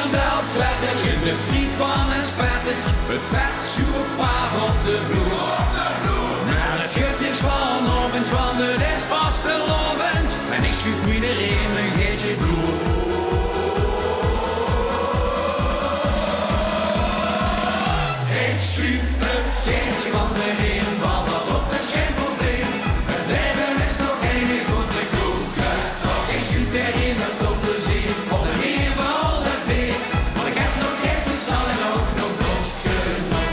Frikandels klettert, in de frietpan en spettert. Het vet zoer paard op de vloer. Maar het geeft niks van ovens, want het is vastelovend. En ik schuif iedereen een geetje bloed. Ik schuif het geetje van de heen, want dat is op, dat is geen probleem. Het leven is toch geen grote koeken. Ik schuif erin met veel plezier, op de manier van al dat beer. Want ik heb nog geetjes, zal en ook nog dorst genoeg.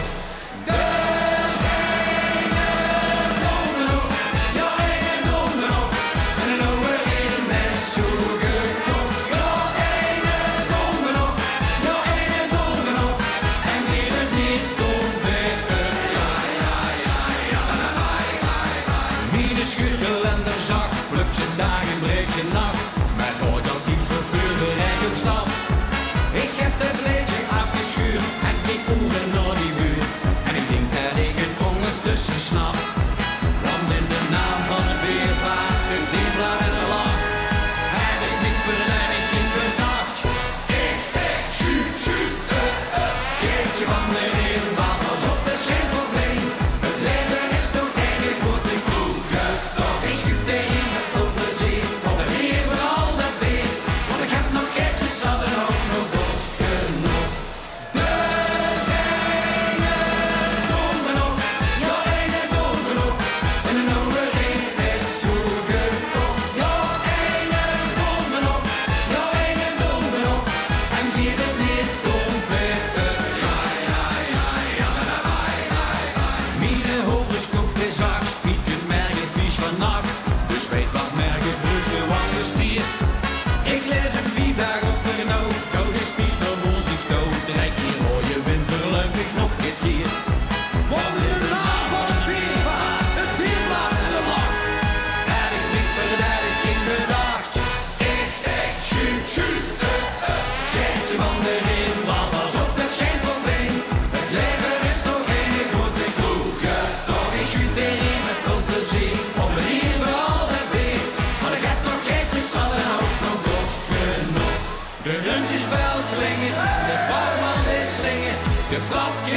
Dus een domino, ja een domino. En een overheen met zoeken kop. Ja een domino, ja een domino. En geef het niet onver. Wie de schuurkalender zag, plukt je dag en breekt je nacht. Met nooit al diep gevuur bereikt stad. Ik heb dat bleedje afgeschuurd en kijk oeren naar die buurt. En ik denk dat ik het ondertussen snap. Want in de naam van het weervaart, een dienblad en een lach, heb ik niet verleid ik in bedacht. Ik schuif het geetje van de heen, want pas op, dat is geen probleem. Het leven is toch geen grote koeken. Toch ik schuif erin met veel plezier, op de manier van al dat beer. Want ik heb nog geetjes, zal er ook nog dorst genoeg. Dus een domino, ja een domino. En een overheen is zoeken kop. Ja een domino, ja een domino. En geef het niet onver. Mijn horoscoop is aangespiekerd, merken vies van nacht. Dus weet wat merken vruchten, wat bestiert. Ik lees een 4 dagen op de Renault. Dode spiet, dan woont zich dood. Rijk hier mooie wind, verleuk ik nog dit keer. Want in de naam van het weervaart, het dienblad en de lach, heb ik niet verder ik in bedacht. Ik schuif het geetje van de heen, want pas op, dat is geen probleem. Het leven is toch geen grote koeken. Toch ik schuif erin met veel plezier, op een manier van al dat beer. Want ik heb nog geetjes, zal en ook nog dorst genoeg. De rundjesbel klingert, de barman is slingert, de papje